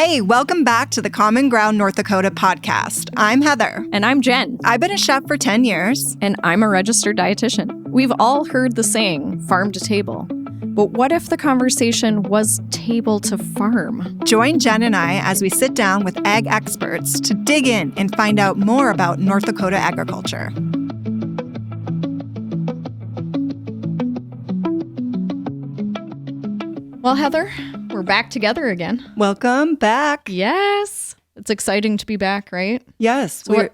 Hey, welcome back to the Common Ground North Dakota podcast. I'm Heather. And I'm Jen. I've been a chef for 10 years. And I'm a registered dietitian. We've all heard the saying, farm to table. But what if the conversation was table to farm? Join Jen and I as we sit down with ag experts to dig in and find out more about North Dakota agriculture. Well, Heather, we're back together again. Welcome back. Yes. It's exciting to be back, right? Yes. So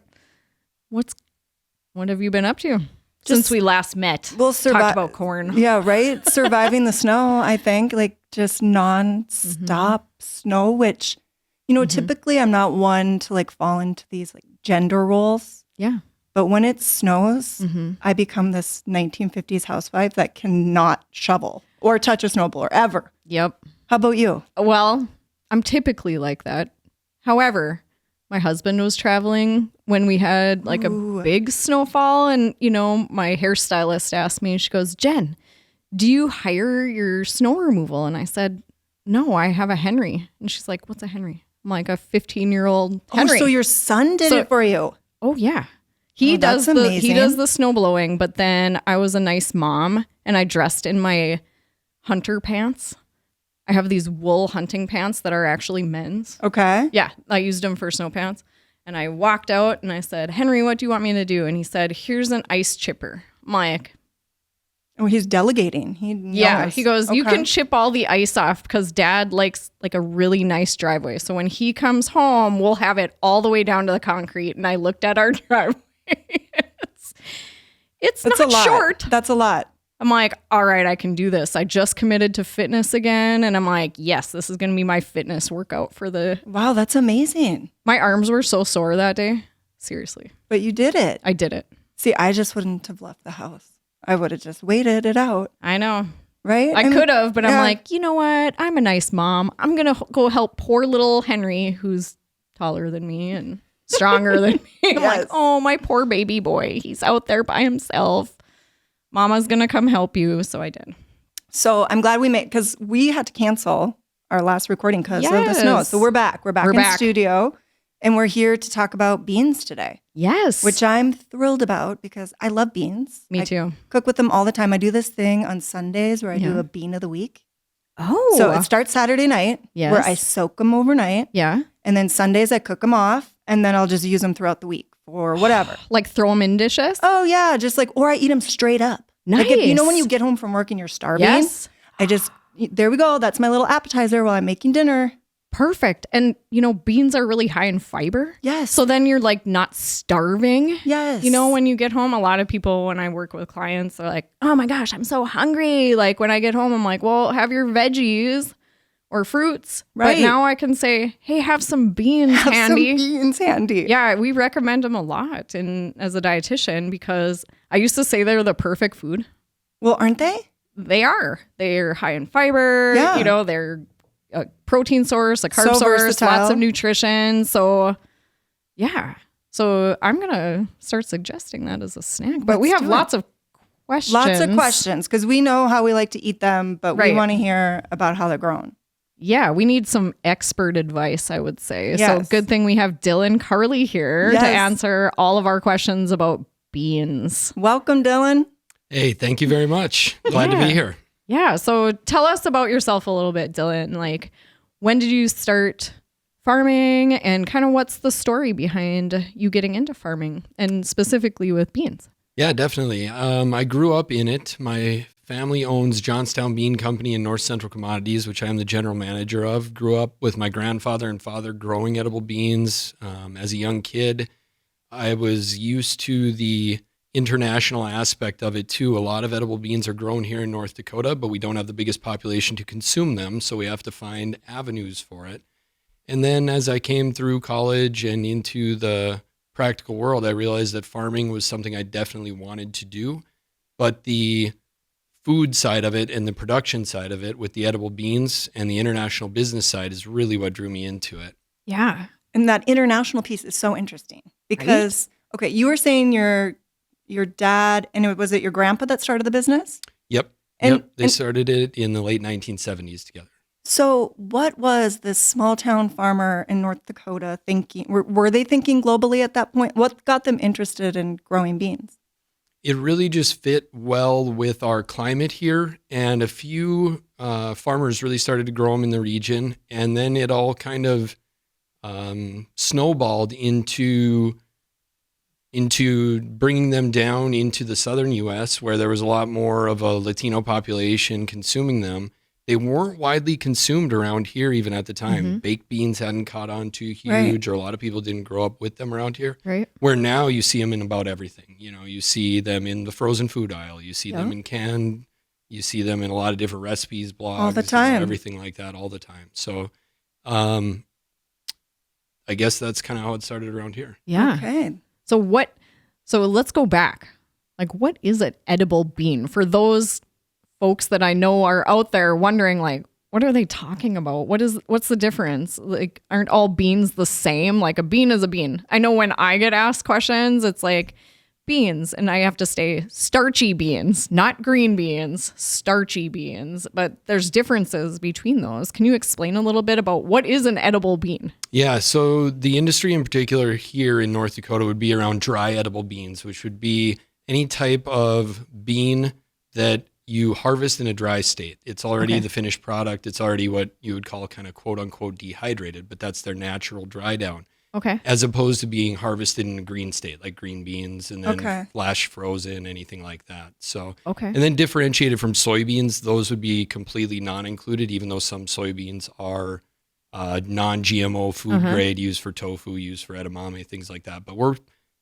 what have you been up to since we last met? We'll talked about corn. Yeah, right? Surviving the snow, I think, like just non-stop snow, which, typically I'm not one to like fall into these like gender roles. Yeah. But when it snows, I become this 1950s housewife that cannot shovel or touch a snowblower ever. Yep. How about you? Well, I'm typically like that. However, my husband was traveling when we had like a big snowfall. And, my hairstylist asked me, she goes, Jen, do you hire your snow removal? And I said, no, I have a Henry. And she's like, what's a Henry? I'm like, a 15-year-old Henry. Oh, so your son did it for you. Oh, yeah. He does amazing. He does the snow blowing, but then I was a nice mom and I dressed in my hunter pants. I have these wool hunting pants that are actually men's. Okay. Yeah, I used them for snow pants. And I walked out and I said, Henry, what do you want me to do? And he said, here's an ice chipper. I'm like, oh, he's delegating. He goes, you can chip all the ice off because Dad likes like a really nice driveway. So when he comes home, we'll have it all the way down to the concrete. And I looked at our driveway. it's not short. That's a lot. I'm like, all right, I can do this. I just committed to fitness again. And I'm like, yes, this is going to be my fitness workout for the... Wow, that's amazing. My arms were so sore that day. Seriously. But you did it. I did it. See, I just wouldn't have left the house. I would have just waited it out. I know. Right? I could have, but I'm like, you know what? I'm a nice mom. I'm going to go help poor little Henry, who's taller than me and stronger than me. I'm like, oh, my poor baby boy. He's out there by himself. Mama's going to come help you. So I did. So I'm glad because we had to cancel our last recording because of the snow. So we're back. We're back in studio and we're here to talk about beans today. Yes. Which I'm thrilled about because I love beans. Me too. Cook with them all the time. I do this thing on Sundays where I do a bean of the week. Oh. So it starts Saturday night where I soak them overnight. Yeah. And then Sundays I cook them off and then I'll just use them throughout the week or whatever. Like throw them in dishes? Oh, yeah. Just like, or I eat them straight up. Nice. Like if, when you get home from work and you're starving, there we go. That's my little appetizer while I'm making dinner. Perfect. And, beans are really high in fiber. Yes. So then you're like not starving. Yes. When you get home, a lot of people, when I work with clients, they're like, oh my gosh, I'm so hungry. Like when I get home, I'm like, well, have your veggies or fruits. Right. But now I can say, hey, have some beans handy. Some beans handy. Yeah, we recommend them a lot as a dietitian because I used to say they're the perfect food. Well, aren't they? They are. They're high in fiber. Yeah. They're a protein source, a carb source, versatile. Lots of nutrition. So, yeah. So I'm going to start suggesting that as a snack. But we have lots of questions. Lots of questions because we know how we like to eat them, but we want to hear about how they're grown. Yeah, we need some expert advice, I would say. Yes. So good thing we have Dylan Karley here to answer all of our questions about beans. Welcome, Dylan. Hey, thank you very much. Glad to be here. Yeah, so tell us about yourself a little bit, Dylan. Like, when did you start farming and kind of what's the story behind you getting into farming and specifically with beans? Yeah, definitely. I grew up in it. My family owns Johnstown Bean Company in North Central Commodities, which I'm the general manager of. Grew up with my grandfather and father growing edible beans. As a young kid, I was used to the international aspect of it too. A lot of edible beans are grown here in North Dakota, but we don't have the biggest population to consume them, so we have to find avenues for it. And then as I came through college and into the practical world, I realized that farming was something I definitely wanted to do, but the food side of it and the production side of it with the edible beans and the international business side is really what drew me into it. Yeah. And that international piece is so interesting because, okay, you were saying your dad, and was it your grandpa that started the business? Yep. They started it in the late 1970s together. So, what was this small town farmer in North Dakota thinking? Were they thinking globally at that point? What got them interested in growing beans? It really just fit well with our climate here, and a few farmers really started to grow them in the region, and then it all kind of snowballed into bringing them down into the southern U.S., where there was a lot more of a Latino population consuming them. They weren't widely consumed around here even at the time. Baked beans hadn't caught on too huge, or a lot of people didn't grow up with them around here. Right. Where now you see them in about everything. You know, you see them in the frozen food aisle. You see them in canned. You see them in a lot of different recipes, blogs. All the time. Everything like that all the time. So I guess that's kind of how it started around here. Yeah. Okay. So let's go back. Like, what is an edible bean? For those folks that I know are out there wondering, like, what are they talking about? What's the difference? Like, aren't all beans the same? Like, a bean is a bean. I know when I get asked questions, it's like beans, and I have to say starchy beans, not green beans, starchy beans. But there's differences between those. Can you explain a little bit about what is an edible bean? Yeah, so the industry in particular here in North Dakota would be around dry edible beans, which would be any type of bean that you harvest in a dry state. It's already the finished product. It's already what you would call kind of quote unquote dehydrated, but that's their natural dry down. Okay. As opposed to being harvested in a green state, like green beans, and then flash frozen, anything like that. So, and then differentiated from soybeans, those would be completely non-included, even though some soybeans are non-GMO food grade, used for tofu, used for edamame, things like that. But we're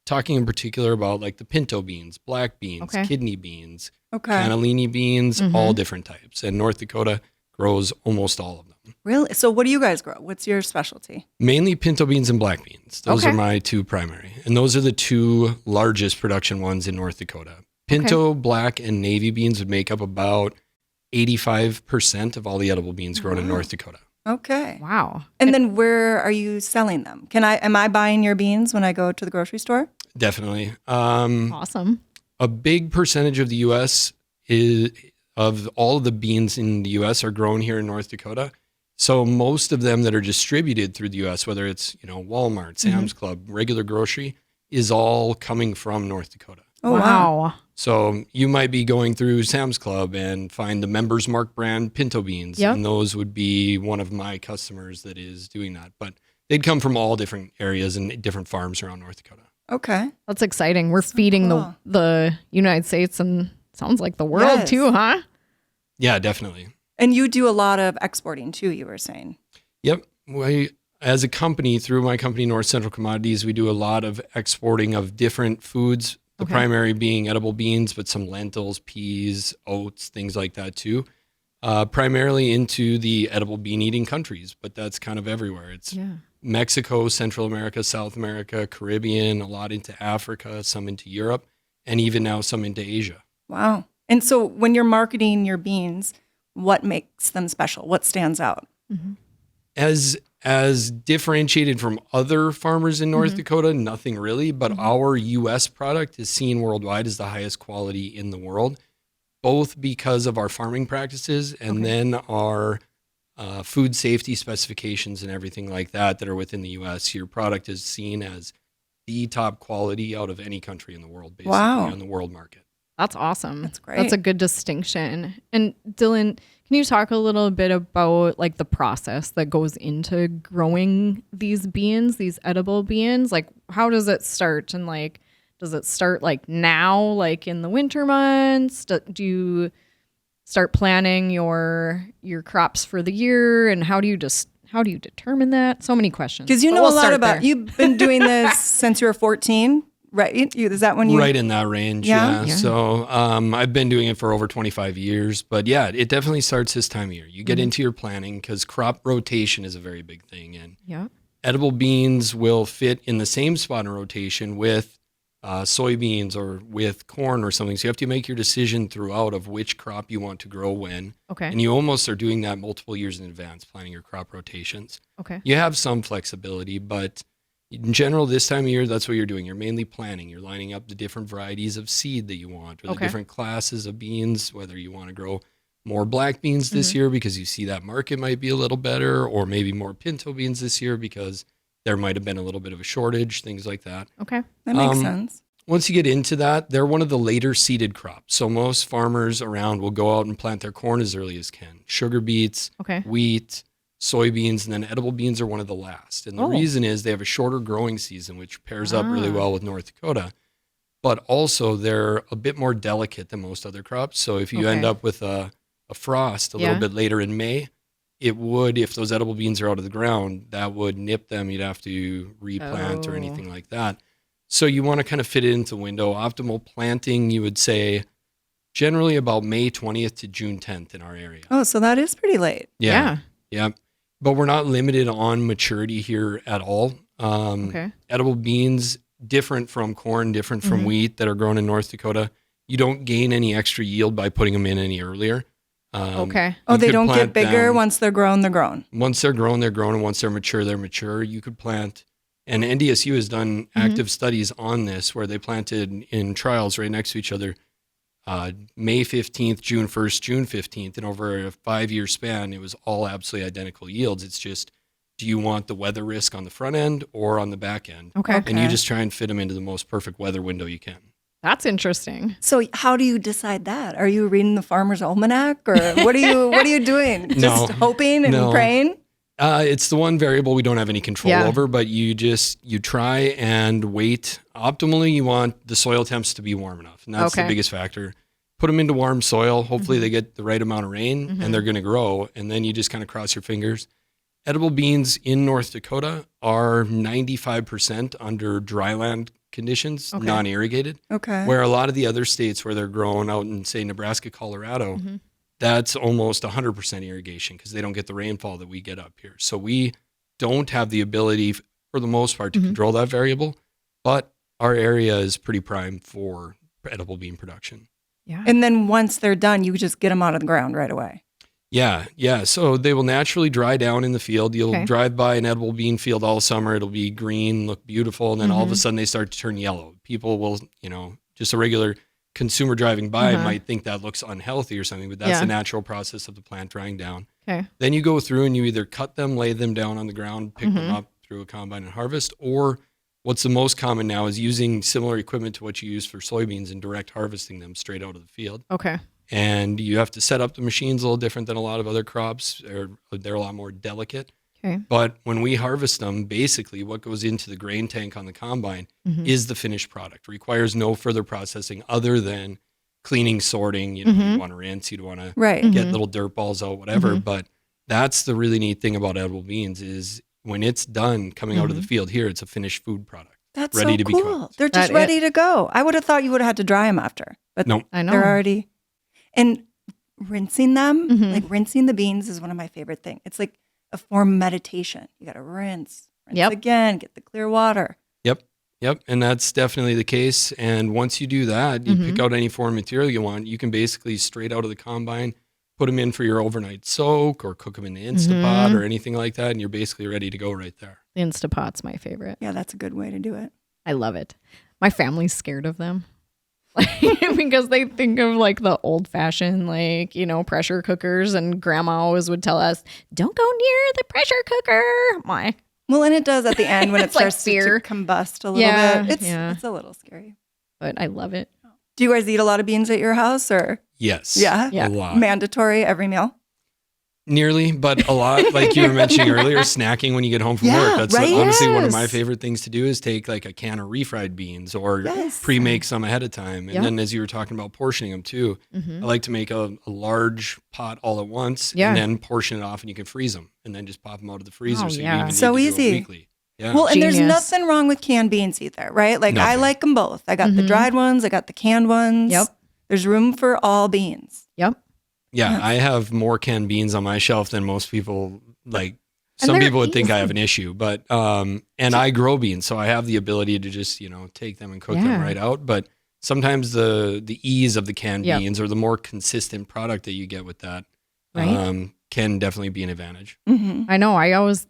talking in particular about like the pinto beans, black beans, kidney beans, cannellini beans, all different types. And North Dakota grows almost all of them. Really? So what do you guys grow? What's your specialty? Mainly pinto beans and black beans. Those are my two primary. And those are the two largest production ones in North Dakota. Pinto, black, and navy beans would make up about 85% of all the edible beans grown in North Dakota. Okay. Wow. And then where are you selling them? Am I buying your beans when I go to the grocery store? Definitely. Awesome. A big percentage of the U.S. of all of the beans in the U.S. are grown here in North Dakota. So most of them that are distributed through the U.S., whether it's Walmart, Sam's Club, regular grocery, is all coming from North Dakota. Oh, wow. So you might be going through Sam's Club and find the Members Mark brand pinto beans, and those would be one of my customers that is doing that. But they'd come from all different areas and different farms around North Dakota. Okay. That's exciting. We're feeding the United States and sounds like the world too, huh? Yeah, definitely. And you do a lot of exporting too, you were saying. Yep. As a company, through my company, North Central Commodities, we do a lot of exporting of different foods, the primary being edible beans, but some lentils, peas, oats, things like that too. Primarily into the edible bean eating countries, but that's kind of everywhere. It's Mexico, Central America, South America, Caribbean, a lot into Africa, some into Europe, and even now some into Asia. Wow. And so when you're marketing your beans, what makes them special? What stands out? As differentiated from other farmers in North Dakota, nothing really, but our U.S. product is seen worldwide as the highest quality in the world, both because of our farming practices and then our food safety specifications and everything like that are within the U.S. Your product is seen as the top quality out of any country in the world, basically, on the world market. That's awesome. That's great. That's a good distinction. And Dylan, can you talk a little bit about like the process that goes into growing these beans, these edible beans? Like, how does it start? And like, does it start like now, like in the winter months? Do you start planning your crops for the year? And how do you determine that? So many questions. Because you know a lot about, you've been doing this since you were 14. Right? Is that when you... Right in that range, yeah. So I've been doing it for over 25 years. But yeah, it definitely starts this time of year. You get into your planning because crop rotation is a very big thing. And edible beans will fit in the same spot in rotation with soybeans or with corn or something. So you have to make your decision throughout of which crop you want to grow when. Okay. And you almost are doing that multiple years in advance, planning your crop rotations. Okay. You have some flexibility, but... in general, this time of year, that's what you're doing. You're mainly planning. You're lining up the different varieties of seed that you want or the different classes of beans, whether you want to grow more black beans this year because you see that market might be a little better, or maybe more pinto beans this year because there might have been a little bit of a shortage, things like that. Okay. That makes sense. Once you get into that, they're one of the later seeded crops. So most farmers around will go out and plant their corn as early as can. Sugar beets, wheat, soybeans, and then edible beans are one of the last. And the reason is they have a shorter growing season, which pairs up really well with North Dakota. But also they're a bit more delicate than most other crops. So if you end up with a frost a little bit later in May, it would, if those edible beans are out of the ground, that would nip them. You'd have to replant or anything like that. So you want to kind of fit it into the window. Optimal planting, you would say, generally about May 20th to June 10th in our area. Oh, so that is pretty late. Yeah. But we're not limited on maturity here at all. Edible beans, different from corn, different from wheat that are grown in North Dakota. You don't gain any extra yield by putting them in any earlier. They don't get bigger once they're grown, they're grown. Once they're grown, they're grown. And once they're mature. You could plant, and NDSU has done active studies on this where they planted in trials right next to each other, May 15th, June 1st, June 15th. And over a 5-year span, it was all absolutely identical yields. It's just, do you want the weather risk on the front end or on the back end? And you just try and fit them into the most perfect weather window you can. That's interesting. So how do you decide that? Are you reading the Farmer's Almanac, or what are you doing? Just hoping and praying? It's the one variable we don't have any control over, but you try and wait. Optimally, you want the soil temps to be warm enough, and that's the biggest factor. Put them into warm soil. Hopefully they get the right amount of rain and they're going to grow, and then you just kind of cross your fingers. Edible beans in North Dakota are 95% under dryland conditions, non-irrigated. Where a lot of the other states where they're grown out in, say, Nebraska, Colorado, that's almost 100% irrigation because they don't get the rainfall that we get up here. So we don't have the ability, for the most part, to control that variable, but our area is pretty prime for edible bean production. And then once they're done, you just get them out of the ground right away. Yeah. So they will naturally dry down in the field. You'll drive by an edible bean field all summer. It'll be green, look beautiful. And then all of a sudden they start to turn yellow. People will, just a regular consumer driving by might think that looks unhealthy or something, but that's the natural process of the plant drying down. Then you go through and you either cut them, lay them down on the ground, pick them up through a combine and harvest, or what's the most common now is using similar equipment to what you use for soybeans and direct harvesting them straight out of the field. And you have to set up the machines a little different than a lot of other crops. They're a lot more delicate. But when we harvest them, basically what goes into the grain tank on the combine is the finished product. Requires no further processing other than cleaning, sorting. You want to rinse, you want to get little dirt balls out, whatever. But that's the really neat thing about edible beans is when it's done coming out of the field here, it's a finished food product. That's ready so to cool. be cooked. They're just ready to go. I would have thought you would have had to dry them after. But no, I know. They're already... And rinsing them, like rinsing the beans is one of my favorite things. It's like a form of meditation. You got to rinse again, get the clear water. Yep. And that's definitely the case. And once you do that, you pick out any form of material you want. You can basically straight out of the combine, put them in for your overnight soak or cook them in the Instapot or anything like that. And you're basically ready to go right there. The Instapot's my favorite. Yeah, that's a good way to do it. I love it. My family's scared of them. Because they think of like the old fashioned, pressure cookers, and grandma always would tell us, don't go near the pressure cooker. Well, and it does at the end when it starts like to combust a little bit. It's a little scary. But I love it. Do you guys eat a lot of beans at your house or? Yes. Yeah. A lot. Mandatory every meal? Nearly, but a lot, like you were mentioning earlier, snacking when you get home from work. That's honestly one of my favorite things to do is take like a can of refried beans or pre-make some ahead of time. And then as you were talking about portioning them too, I like to make a large pot all at once and then portion it off and you can freeze them and then just pop them out of the freezer. So you even need to do it weekly. Yeah. Well, and there's nothing wrong with canned beans either, right? Like I like them both. I got the dried ones. I got the canned ones. There's room for all beans. Yeah, I have more canned beans on my shelf than most people. Like some people would think I have an issue, but and I grow beans, so I have the ability to just take them and cook them right out. But sometimes the ease of the canned beans or the more consistent product that you get with that can definitely be an advantage. I know. I always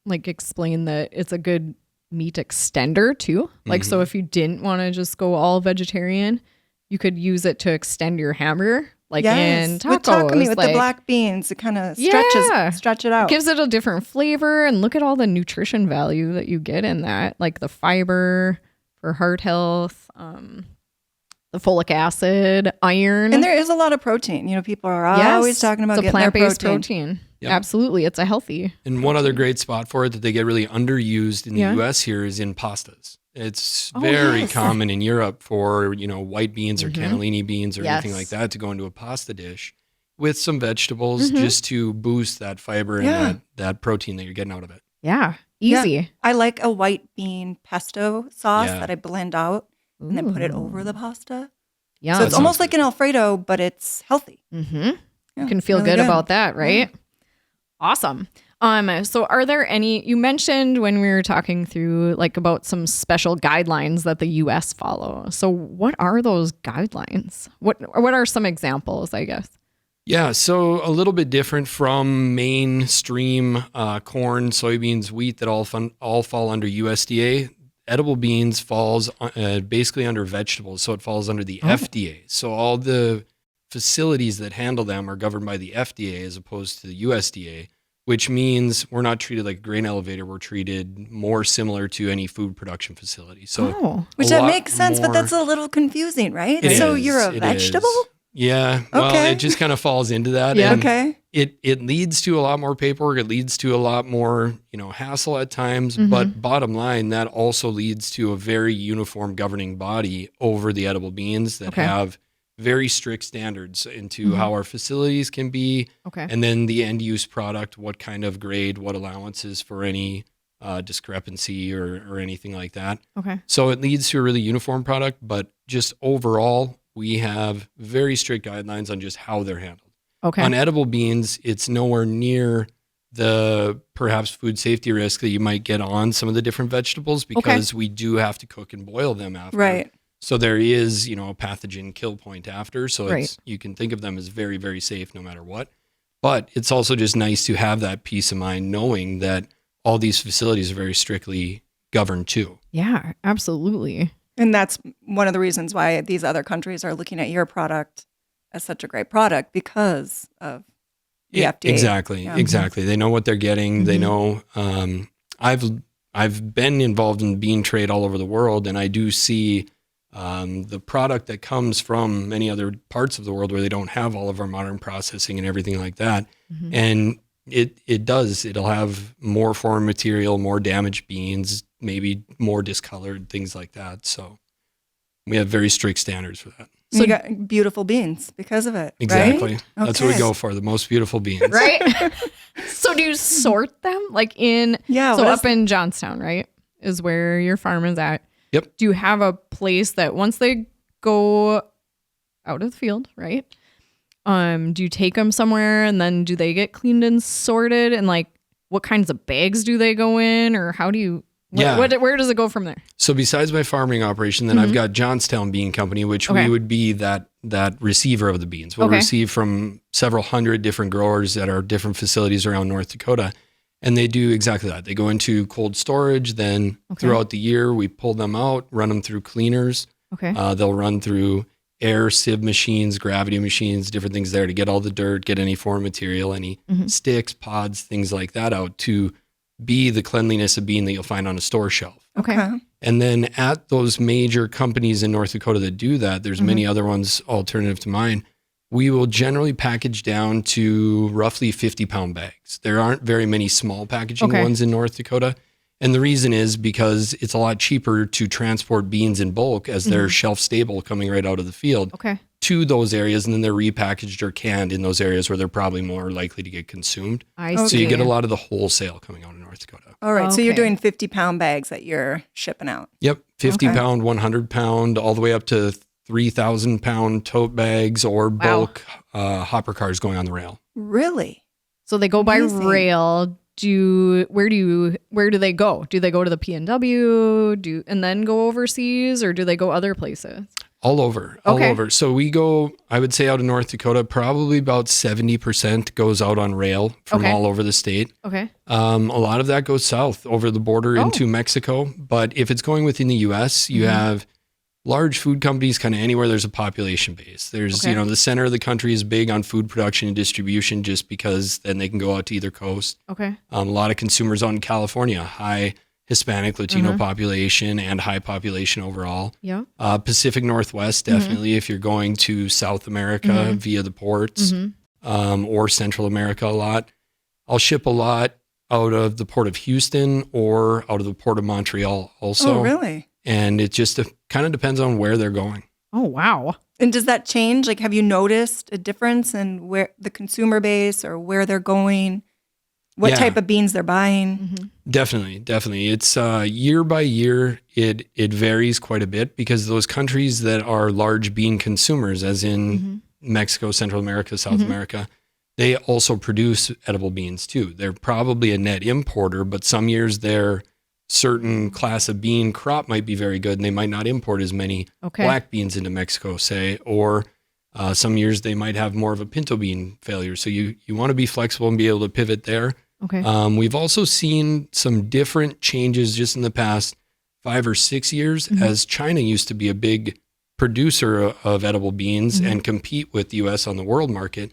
explain that it's a good meat extender too. So if you didn't want to just go all vegetarian, you could use it to extend your hamburger. like in tacos. With takami, with like, the black beans, it kind of stretch it out. Gives it a different flavor, and look at all the nutrition value that you get in that, like the fiber for heart health, the folic acid, iron. And there is a lot of protein. You know, people are always talking about getting plant-based their protein. Yep. Absolutely. It's a healthy. And one other great spot for it that they get really underused in the US here is in pastas. It's very common in Europe for, white beans or cannellini beans or anything like that to go into a pasta dish with some vegetables just to boost that fiber and that protein that you're getting out of it. Yeah. Easy. Yeah. I like a white bean pesto sauce that I blend out and then put it over the pasta. Yeah. So it's almost like an Alfredo, but it's healthy. Yeah, you can feel really good about that, right? Yeah. Awesome. So are there any, you mentioned when we were talking through like about some special guidelines that the US follow. So what are those guidelines? What are some examples, I guess? Yeah, so a little bit different from mainstream corn, soybeans, wheat that all fall under USDA. Edible beans falls basically under vegetables, so it falls under the FDA. So all the facilities that handle them are governed by the FDA as opposed to the USDA, which means we're not treated like a grain elevator. We're treated more similar to any food production facility. So, which that makes sense, but that's a little confusing, right? So you're a vegetable? Yeah. Well, it just kind of falls into that. Yeah. And it leads to a lot more paperwork. It leads to a lot more, hassle at times. But bottom line, that also leads to a very uniform governing body over the edible beans that have very strict standards into how our facilities can be. And then the end use product, what kind of grade, what allowances for any discrepancy or anything like that. So it leads to a really uniform product, but just overall, we have very strict guidelines on just how they're handled. On edible beans, it's nowhere near the perhaps food safety risk that you might get on some of the different vegetables because we do have to cook and boil them after. Right. So there is, a pathogen kill point after. So you can think of them as very, very safe no matter what. But it's also just nice to have that peace of mind knowing that all these facilities are very strictly governed too. Yeah, absolutely. And that's one of the reasons why these other countries are looking at your product as such a great product because of the FDA. Exactly. They know what they're getting. They know. I've been involved in the bean trade all over the world, and I do see the product that comes from many other parts of the world where they don't have all of our modern processing and everything like that. And it'll have more foreign material, more damaged beans, maybe more discolored, things like that. So we have very strict standards for that. So you got beautiful beans because of it. Exactly. Right? That's what we go for, the most beautiful beans. Right? So do you sort them? Like up in Johnstown, right? Is where your farm is at. Yep. Do you have a place that once they go out of the field, right? Do you take them somewhere and then do they get cleaned and sorted? And like, what kinds of bags do they go in, or how do you? Where does it go from there? So besides my farming operation, then I've got Johnstown Bean Company, which we would be that receiver of the beans. We'll receive from several hundred different growers at our different facilities around North Dakota. And they do exactly that. They go into cold storage. Then throughout the year, we pull them out, run them through cleaners. They'll run through air sieve machines, gravity machines, different things there to get all the dirt, get any foreign material, any sticks, pods, things like that out to be the cleanliness of bean that you'll find on a store shelf. And then at those major companies in North Dakota that do that, there's many other ones alternative to mine. We will generally package down to roughly 50-pound bags. There aren't very many small packaging ones in North Dakota. And the reason is because it's a lot cheaper to transport beans in bulk as they're shelf stable coming right out of the field to those areas. And then they're repackaged or canned in those areas where they're probably more likely to get consumed. So you get a lot of the wholesale coming out of North Dakota. All right. So you're doing 50-pound bags that you're shipping out. Yep. 50-pound, 100-pound, all the way up to 3,000-pound tote bags or bulk hopper cars going on the rail. Really? So they go by rail. Where do they go? Do they go to the PNW and then go overseas, or do they go other places? All over. So we go, I would say out of North Dakota, probably about 70% goes out on rail from all over the state. A lot of that goes south over the border into Mexico. But if it's going within the U.S., you have large food companies, kind of anywhere there's a population base. There's, Okay. the center of the country is big on food production and distribution just because then they can go out to either coast. Okay. A lot of consumers out in California, high Hispanic, Latino population and high population overall. Yeah. Pacific Northwest, definitely, if you're going to South America via the ports, or Central America a lot. I'll ship a lot out of the port of Houston or out of the port of Montreal also. Oh, really? And it just kind of depends on where they're going. Oh, wow. And does that change? Like, have you noticed a difference in where the consumer base or where they're going? What Yeah. type of beans they're buying? Definitely. It's year by year, it varies quite a bit because those countries that are large bean consumers, as in Mexico, Central America, South America, they also produce edible beans too. They're probably a net importer, but some years their certain class of bean crop might be very good and they might not import as many black beans into Mexico, say, or some years they might have more of a pinto bean failure. So you want to be flexible and be able to pivot there. Okay. We've also seen some different changes just in the past 5 or 6 years, as China used to be a big producer of edible beans and compete with the U.S. on the world market.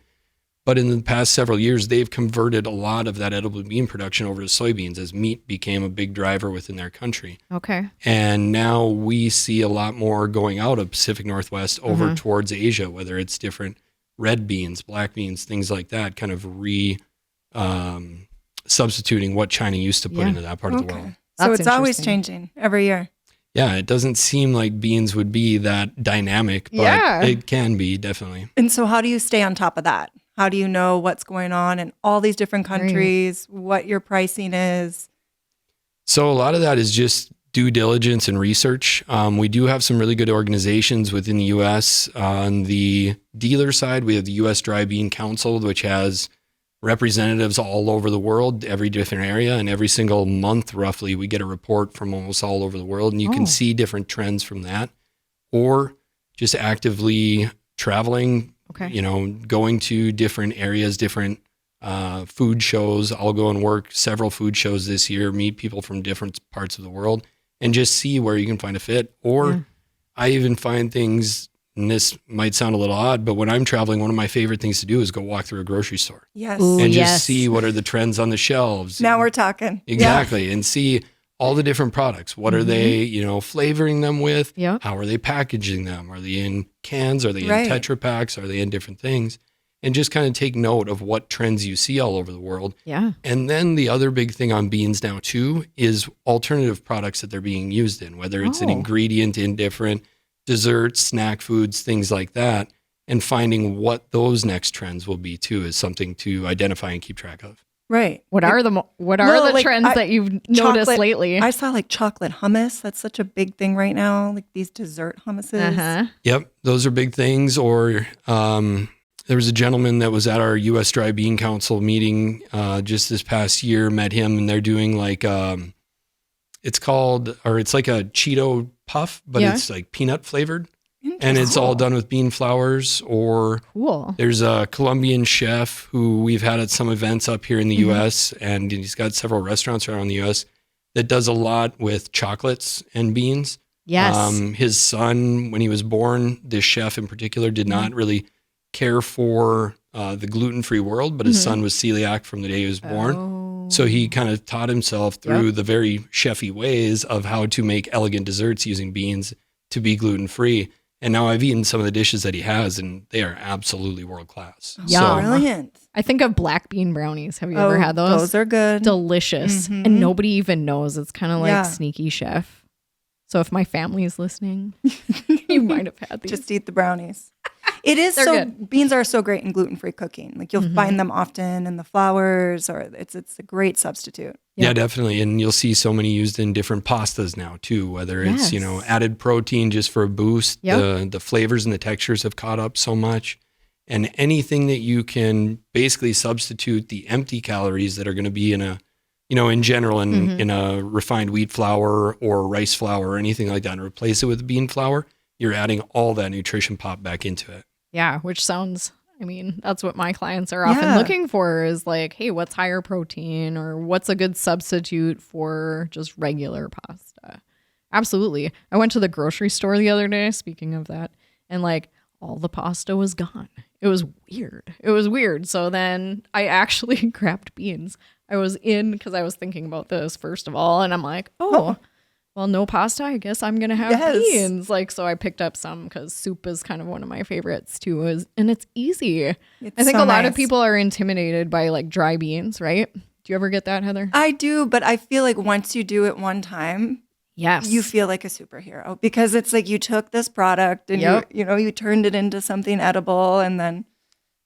But in the past several years, they've converted a lot of that edible bean production over to soybeans as meat became a big driver within their country. Okay. And now we see a lot more going out of Pacific Northwest over towards Asia, whether it's different red beans, black beans, things like that, kind of substituting what China used to put into that part of the world. So That's it's always interesting. changing every year. Yeah, it doesn't seem like beans would be that dynamic, but Yeah. it can be, definitely. And so how do you stay on top of that? How do you know what's going on in all these different countries, what your pricing is? So a lot of that is just due diligence and research. We do have some really good organizations within the U.S. On the dealer side, we have the U.S. Dry Bean Council, which has representatives all over the world, every different area, and every single month, roughly, we get a report from almost all over the world, and you can see different trends from that, or just actively traveling, going to different areas, different food shows. I'll go and work several food shows this year, meet people from different parts of the world, and just see where you can find a fit. Or I even find things, and this might sound a little odd, but when I'm traveling, one of my favorite things to do is go walk through a grocery store Yes. Ooh. and yes. just see what are the trends on the shelves. Now we're talking. Exactly. And see all the different products. What are they, flavoring them with? Yeah. How are they packaging them? Are they in cans? Are they in Right. Tetra Paks? Are they in different things? And just kind of take note of what trends you see all over the world. Yeah. And then the other big thing on beans now too is alternative products that they're being used in, whether it's an ingredient in different desserts, snack foods, things like that. And finding what those next trends will be too is something to identify and keep track of. Right. What are the Well, like, trends that you've noticed chocolate- lately? I saw like chocolate hummus. That's such a big thing right now. Like these dessert hummuses. Yep, those are big things. Or there was a gentleman that was at our U.S. Dry Bean Council meeting just this past year, met him, and they're doing like, it's like a Cheeto puff, but it's like peanut flavored. And it's all done with bean flours. Or Cool. there's a Colombian chef who we've had at some events up here in the U.S., and he's got several restaurants around the U.S. that does a lot with chocolates and beans. Yes. His son, when he was born, this chef in particular, did not really care for the gluten-free world, but his son was celiac from the day he was born. So he kind of taught himself through the very chefy ways of how to make elegant desserts using beans to be gluten-free. And now I've eaten some of the dishes that he has, and they are absolutely world-class. Yum. Brilliant. I think of black bean brownies. Have you ever had those? Those are good. Delicious. And nobody even knows. It's kind of like Yeah. sneaky chef. So if my family's listening, you might have had these. Just eat the brownies. It is They're so good. beans are so great in gluten-free cooking. Like you'll find them often in the flours, or it's a great substitute. Yeah, definitely. And you'll see so many used in different pastas now too, whether it's, Yes. added protein just for a boost. Yep. The flavors and the textures have caught up so much. And anything that you can basically substitute the empty calories that are going to be in a, in general, in a refined wheat flour or rice flour or anything like that, and replace it with bean flour, you're adding all that nutrition pop back into it. Yeah, which sounds, that's what my clients are often looking for is like, hey, what's higher protein or what's a good substitute for just regular pasta? absolutely. I went to the grocery store the other day, speaking of that, and like all the pasta was gone. It was weird. So then I actually grabbed beans. I was because I was thinking about this first of all, and I'm like, well, no pasta. I guess I'm going to have beans. Like, so I picked up some because soup is kind of one of my favorites too. And it's easy. I think a lot of people are intimidated by like dry beans, right? Do you ever get that, Heather? I do, but I feel like once you do it one time, yes, you feel like a superhero because it's like you took this product and you turned it into something edible and then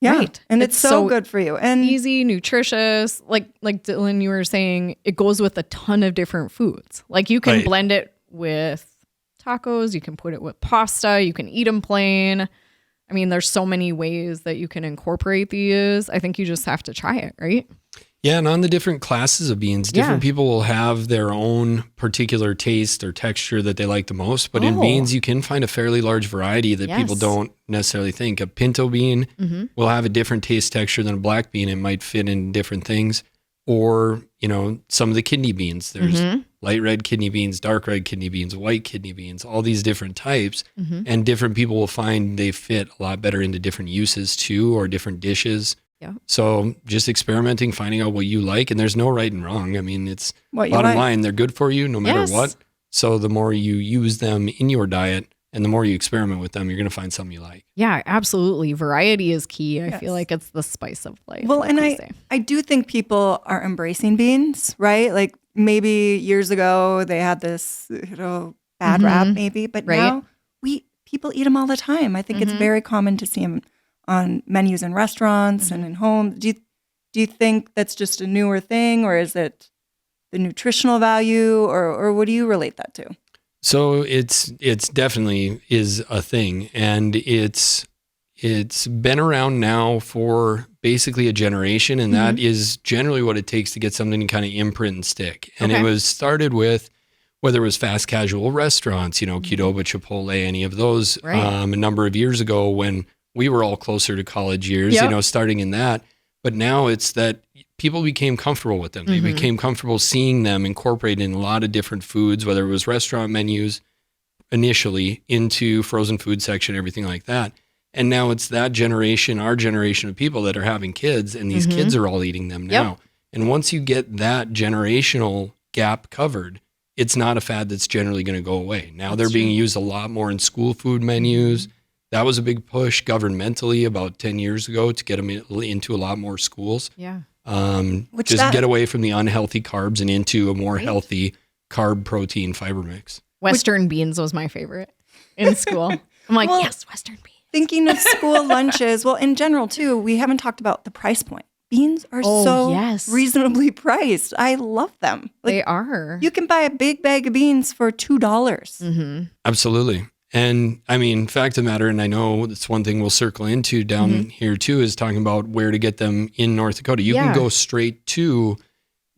right. And it's so good for you and easy, nutritious. Like Dylan, you were saying, it goes with a ton of different foods. Like you can blend it with tacos, you can put it with pasta, you can eat them plain. I mean, there's so many ways that you can incorporate these. I think you just have to try it, right? Yeah, and on the different classes of beans, different people will have their own particular taste or texture that they like the most. But in beans, you can find a fairly large variety that people don't necessarily think. A pinto bean will have a different taste texture than a black bean. It might fit in different things. Or, some of the kidney beans. There's light red kidney beans, dark red kidney beans, white kidney beans, all these different types. And different people will find they fit a lot better into different uses too, or different dishes. Yeah. So just experimenting, finding out what you like, and there's no right and wrong. I mean, it's bottom line, they're good for you no matter what. So the more you use them in your diet and the more you experiment with them, you're going to find something you like. Yeah, absolutely. Variety is key. I feel like it's the spice of life. Well, and I do think people are embracing beans, right? Like maybe years ago they had this, bad rap maybe, but now people eat them all the time. I think it's very common to see them on menus in restaurants and in homes. Do you think that's just a newer thing, or is it the nutritional value, or what do you relate that to? So it's definitely is a thing, and it's been around now for basically a generation, and that is generally what it takes to get something to kind of imprint and stick. And it was started with whether it was fast casual restaurants, Qdoba, Chipotle, any of those, a number of years ago when we were all closer to college years, starting in that. But now it's that people became comfortable with them. They became comfortable seeing them incorporated in a lot of different foods, whether it was restaurant menus initially into frozen food section, everything like that. And now it's that generation, our generation of people that are having kids, and these kids are all eating them now. And once you get that generational gap covered, it's not a fad that's generally going to go away. Now they're being used a lot more in school food menus. That was a big push governmentally about 10 years ago to get them into a lot more schools. Yeah. Get away from the unhealthy carbs and into a more healthy carb, protein, fiber mix. Western beans was my favorite in school. I'm like, yes, Western beans. Thinking of school lunches, well, in general too, we haven't talked about the price point. Beans are reasonably priced. I love them. They are. You can buy a big bag of beans for $2. Absolutely. And I mean, fact of the matter, and I know that's one thing we'll circle into down here too, is talking about where to get them in North Dakota. You can go straight to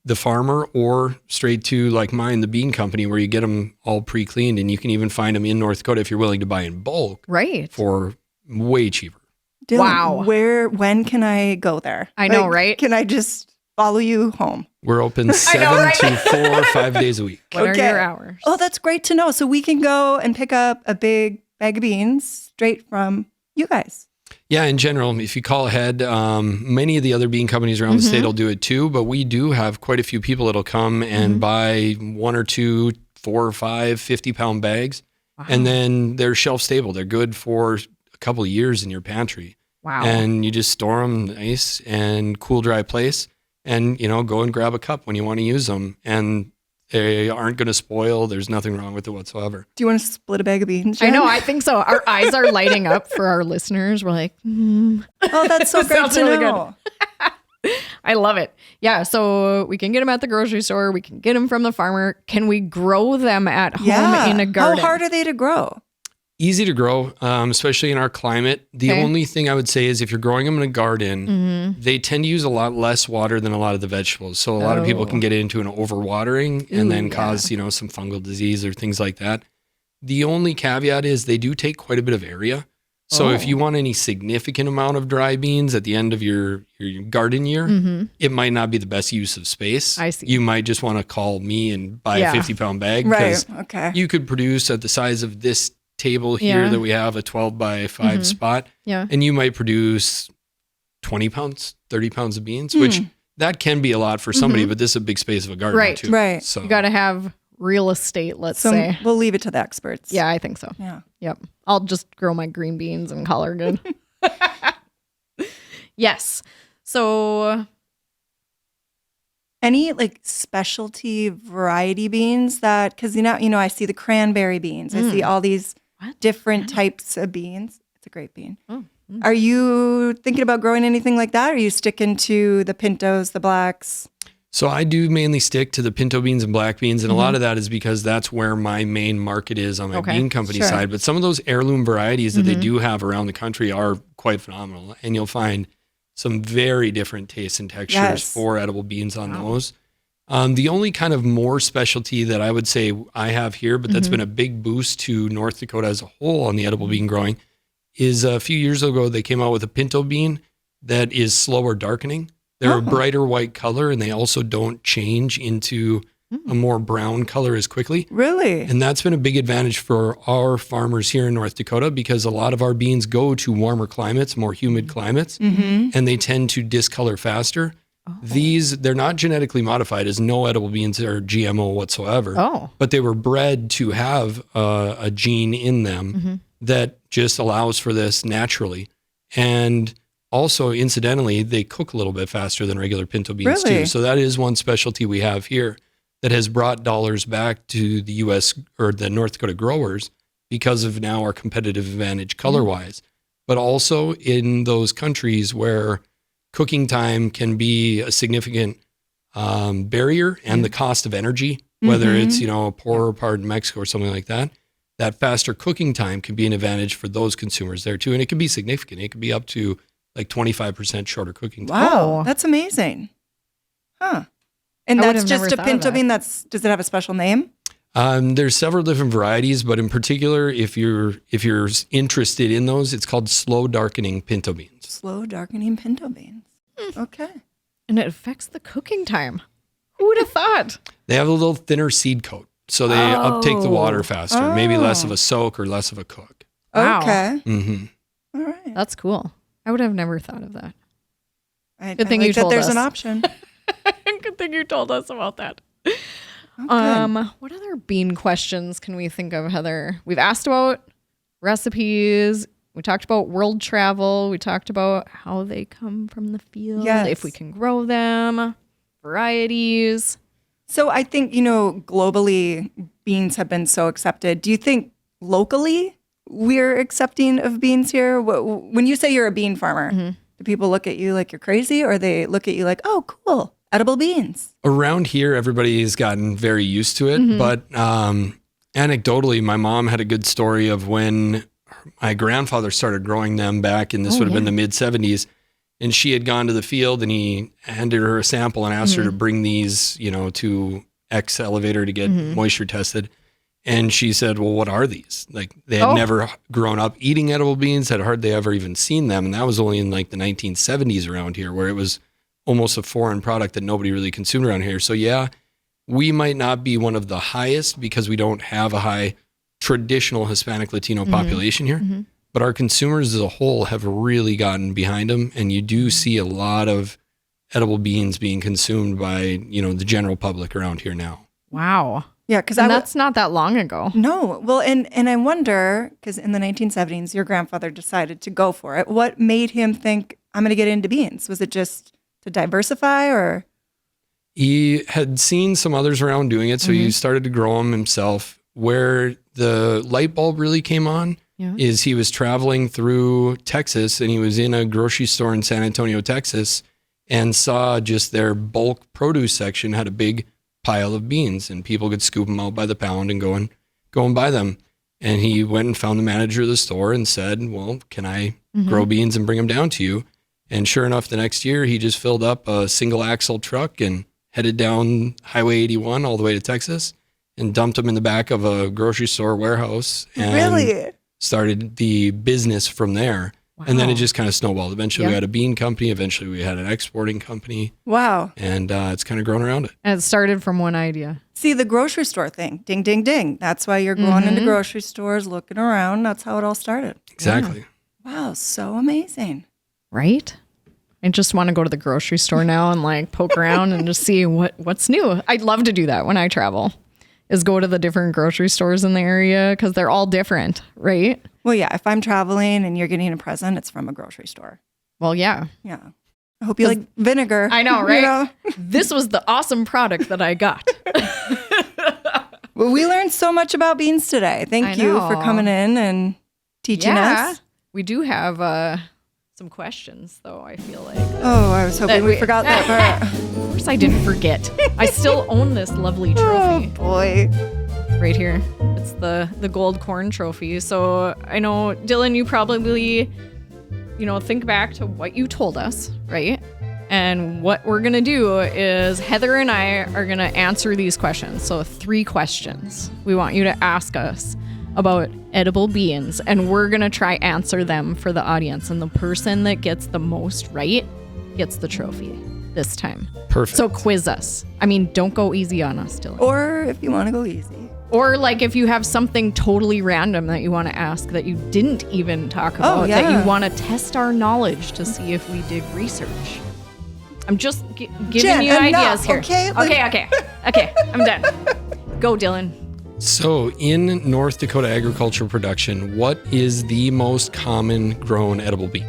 the farmer or straight to, like mine, the bean company, where you get them all pre-cleaned, and you can even find them in North Dakota if you're willing to buy in bulk. Right. For way cheaper. Dylan, when can I go there? I know, right? Can I just follow you home? We're open 7 to 4 or 5 days a week. What are your hours? Oh, that's great to know. So we can go and pick up a big bag of beans straight from you guys. Yeah, in general, if you call ahead, many of the other bean companies around the state will do it too, but we do have quite a few people that'll come and buy 1 or 2, 4 or 5 50-pound bags, and then they're shelf stable. They're good for a couple of years in your pantry. Wow. And you just store them nice and cool, dry place. And, go and grab a cup when you want to use them. And they aren't going to spoil. There's nothing wrong with it whatsoever. Do you want to split a bag of beans, Jenn? I know. I think so. Our eyes are lighting up for our listeners. We're like, Oh, that's so great to know. I love it. Yeah. So we can get them at the grocery store. We can get them from the farmer. Can we grow them at home in a garden? How hard are they to grow? Easy to grow, especially in our climate. The only thing I would say is if you're growing them in a garden, they tend to use a lot less water than a lot of the vegetables. So a lot of people can get into an overwatering and then cause, some fungal disease or things like that. The only caveat is they do take quite a bit of area. So if you want any significant amount of dry beans at the end of your garden year, it might not be the best use of space. I see. You might just want to call me and buy a 50-pound bag. Right. Okay. You could produce at the size of this table here that we have, a 12 by 5 spot. Yeah. And you might produce 20 pounds, 30 pounds of beans, which that can be a lot for somebody, but this is a big space of a garden too. Right. So You got to have real estate, let's say. We'll leave it to the experts. Yeah, I think so. Yeah. Yep. I'll just grow my green beans and call her good. Yes. So Any like specialty variety beans that, because I see the cranberry beans. I see all these different types of beans. It's a great bean. Oh. Are you thinking about growing anything like that? Or are you sticking to the pintos, the blacks? So I do mainly stick to the pinto beans and black beans, and a lot of that is because that's where my main market is on my bean company side. But some of those heirloom varieties that they do have around the country are quite phenomenal, and you'll find some very different tastes and textures for edible beans on those. The only kind of more specialty that I would say I have here, but that's been a big boost to North Dakota as a whole on the edible bean growing, is a few years ago they came out with a pinto bean that is slower darkening. They're a brighter white color, and they also don't change into a more brown color as quickly. Really? And that's been a big advantage for our farmers here in North Dakota, because a lot of our beans go to warmer climates, more humid climates, and they tend to discolor faster. They're not genetically modified, as no edible beans are GMO whatsoever, but they were bred to have a gene in them that just allows for this naturally. And also, incidentally, they cook a little bit faster than regular pinto beans too. So that is one specialty we have here that has brought dollars back to the U.S. or the North Dakota growers because of now our competitive advantage color-wise. But also in those countries where cooking time can be a significant barrier and the cost of energy, whether it's, a poorer part in Mexico or something like that, that faster cooking time can be an advantage for those consumers there too. And it can be significant. It can be up to like 25% shorter cooking time. Wow, that's amazing. Huh. And that's just a pinto bean. Does it have a special name? There's several different varieties, but in particular, if you're interested in those, it's called slow darkening pinto beans. Slow darkening pinto beans. Okay. And it affects the cooking time. Who would have thought? They have a little thinner seed coat, so they uptake the water faster, maybe less of a soak or less of a cook. Wow. Okay. Mm-hmm. All right. That's cool. I would have never thought of that. Good thing you told us. There's an option. Good thing you told us about that. Okay. What other bean questions can we think of, Heather? We've asked about recipes. We talked about world travel. We talked about how they come from the field, if we can grow them, varieties. So I think, globally, beans have been so accepted. Do you think locally we're accepting of beans here? When you say you're a bean farmer, do people look at you like you're crazy, or they look at you like, oh, cool, edible beans? Around here, everybody's gotten very used to it. But anecdotally, my mom had a good story of when my grandfather started growing them back in, this would have been the mid 70s. And she had gone to the field, and he handed her a sample and asked her to bring these, to X elevator to get moisture tested. And she said, well, what are these? Like, they had never grown up eating edible beans, had hardly ever even seen them. And that was only in like the 1970s around here, where it was almost a foreign product that nobody really consumed around here. So yeah, we might not be one of the highest because we don't have a high traditional Hispanic Latino population here, but our consumers as a whole have really gotten behind them. And you do see a lot of edible beans being consumed by, the general public around here now. Wow. Yeah, because that's not that long ago. No. Well, and I wonder, because in the 1970s, your grandfather decided to go for it. What made him think, I'm going to get into beans? Was it just to diversify, or? He had seen some others around doing it, so he started to grow them himself. Where the light bulb really came on is he was traveling through Texas, and he was in a grocery store in San Antonio, Texas, and saw just their bulk produce section had a big pile of beans, and people could scoop them out by the pound and go and buy them. And he went and found the manager of the store and said, well, can I grow beans and bring them down to you? And sure enough, the next year he just filled up a single axle truck and headed down Highway 81 all the way to Texas and dumped them in the back of a grocery store warehouse. And really? started the business from there. Wow. And then it just kind of snowballed. Eventually we had a bean company. Eventually we had an exporting company. Wow. And it's kind of grown around it. And it started from one idea. See, the grocery store thing. Ding, ding, ding. That's why you're going into grocery stores, looking around. That's how it all started. Exactly. Yeah. Wow. So amazing. Right? I just want to go to the grocery store now and like poke around and just see what's new. I'd love to do that when I travel, is go to the different grocery stores in the area because they're all different, right? Well, yeah. If I'm traveling and you're getting a present, it's from a grocery store. Well, yeah. Yeah. I hope you like vinegar. I know, right? This was the awesome product that I got. Well, we learned so much about beans today. Thank you for coming in and teaching us. We do have some questions, though, I feel like. Oh, I was hoping we forgot that part. Of course I didn't forget. I still own this lovely trophy. Oh, boy. Right here. It's the gold corn trophy. So I know, Dylan, you probably, think back to what you told us, right? And what we're going to do is Heather and I are going to answer these questions. So 3 questions we want you to ask us about edible beans, and we're going to try answer them for the audience. And the person that gets the most right gets the trophy this time. Perfect. So quiz us. I mean, don't go easy on us, Dylan. Or if you want to go easy. Or like if you have something totally random that you want to ask that you didn't even talk about, that you want to test our knowledge to see if we did research. I'm just giving Jen, you ideas here. Okay? Okay, I'm done. Go, Dylan. So in North Dakota agriculture production, what is the most common grown edible bean?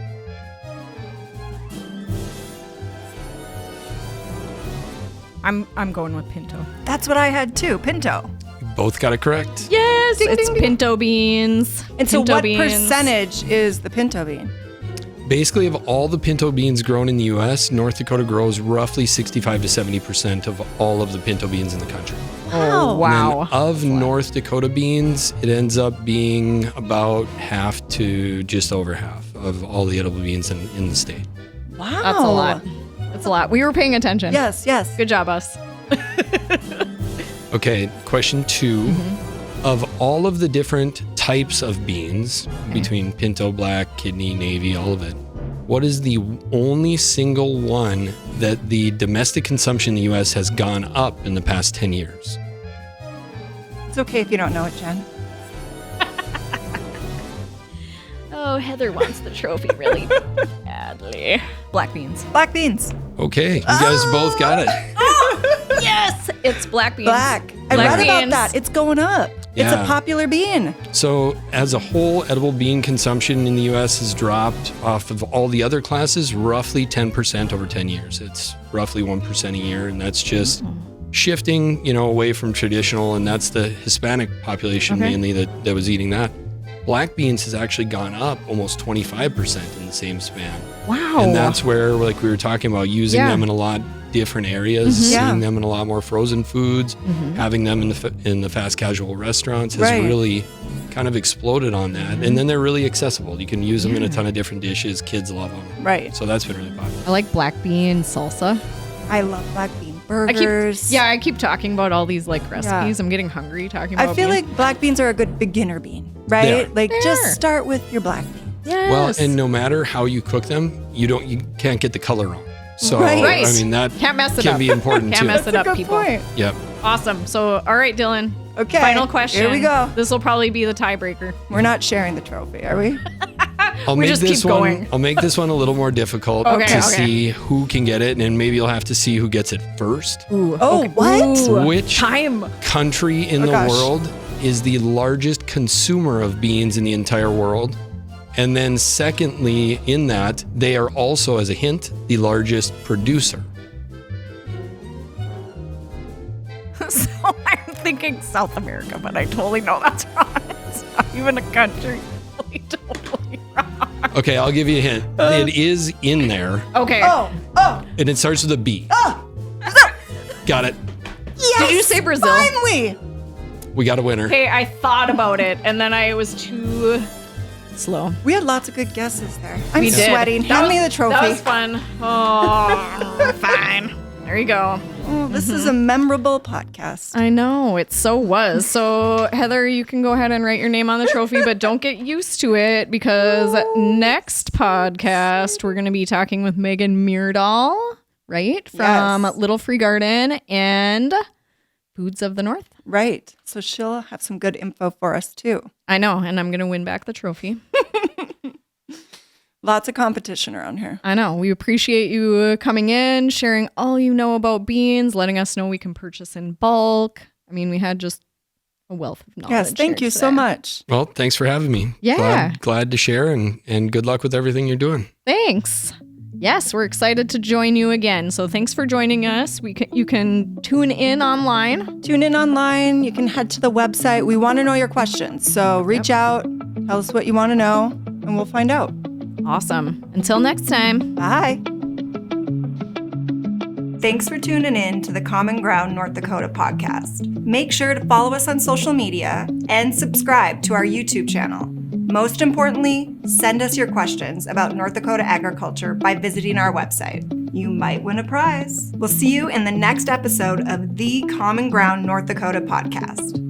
I'm going with pinto. That's what I had too. Pinto. You both got it correct. Yes, Ding, it's ding, ding. pinto beans. And so Pinto what beans. percentage is the pinto bean? Basically, of all the pinto beans grown in the U.S., North Dakota grows roughly 65 to 70% of all of the pinto beans in the country. Oh, wow. And then of North Dakota beans, it ends up being about half to just over half of all the edible beans in the state. Wow. That's a lot. That's a lot. We were paying attention. Yes. Good job, us. Okay, question 2. Of all of the different types of beans, between pinto, black, kidney, navy, all of it, what is the only single one that the domestic consumption in the U.S. has gone up in the past 10 years? It's okay if you don't know it, Jen. Oh, Heather wants the trophy really badly. Black beans. Black beans. Okay, you guys both got it. Yes, it's black beans. Black. I Black read about beans. that. It's going up. It's a Yeah. popular bean. So as a whole, edible bean consumption in the U.S. has dropped off of all the other classes roughly 10% over 10 years. It's roughly 1% a year, and that's just shifting, away from traditional, and that's the Hispanic population mainly that was eating that. Black beans has actually gone up almost 25% in the same span. Wow. And that's where, like we were talking about, using them in a lot different areas, seeing them in a lot more frozen foods, having them in the fast casual restaurants has really kind of exploded on that. And then they're really accessible. You can use them in a ton of different dishes. Kids love them. Right. So that's been really popular. I like black bean salsa. I love black bean burgers. I keep talking about all these like recipes. I'm getting hungry talking about I feel beans. like black beans are a good beginner bean, right? They are. Like They just are. start with your black bean. Yes. Well, and no matter how you cook them, you can't get the color wrong. So, Right. I mean, that Can't mess it can up. be important Can't too. mess it up, Good people. point. Yep. Awesome. So, all right, Dylan. Okay. Final question. Here we go. This will probably be the tiebreaker. We're not sharing the trophy, are we? I'll We make just this keep one. going. I'll make this one a little more difficult Okay, to okay. see who can get it, and then maybe you'll have to see who gets it first. Ooh. Oh, what? Ooh. Which Time. country in the gosh. world is the largest consumer of beans in the entire world? And then secondly, in that, they are also, as a hint, the largest producer. So I'm thinking South America, but I totally know that's wrong. It's not even a country. Totally wrong. Okay, I'll give you a hint. It is in there, Okay. Oh, and it starts with a B. Got it. yes. Did you say Brazil? Finally. We got a winner. Okay, I thought about it, and then I was too slow. We had lots of good guesses there. I'm We did. sweating. That Hand me was- the trophy. That was fun. Oh, fine. There you go. Oh, this is a memorable podcast. I know, it so was. So, Heather, you can go ahead and write your name on the trophy, but don't get used to it because next podcast, we're going to be talking with Megan Myrdal, right? From Little Free Garden and Foods of the North. Right. So she'll have some good info for us too. I know, and I'm going to win back the trophy. Lots of competition around here. I know. We appreciate you coming in, sharing all you know about beans, letting us know we can purchase in bulk. I mean, we had just a wealth of knowledge. Yes, thank you so much. Well, thanks for having me. Yeah. Glad to share and good luck with everything you're doing. Thanks. Yes, we're excited to join you again. So thanks for joining us. You can tune in online. Tune in online. You can head to the website. We want to know your questions. So reach out, tell us what you want to know, and we'll find out. Awesome. Until next time. Bye. Thanks for tuning in to the Common Ground North Dakota podcast. Make sure to follow us on social media and subscribe to our YouTube channel. Most importantly, send us your questions about North Dakota agriculture by visiting our website. You might win a prize. We'll see you in the next episode of the Common Ground North Dakota podcast.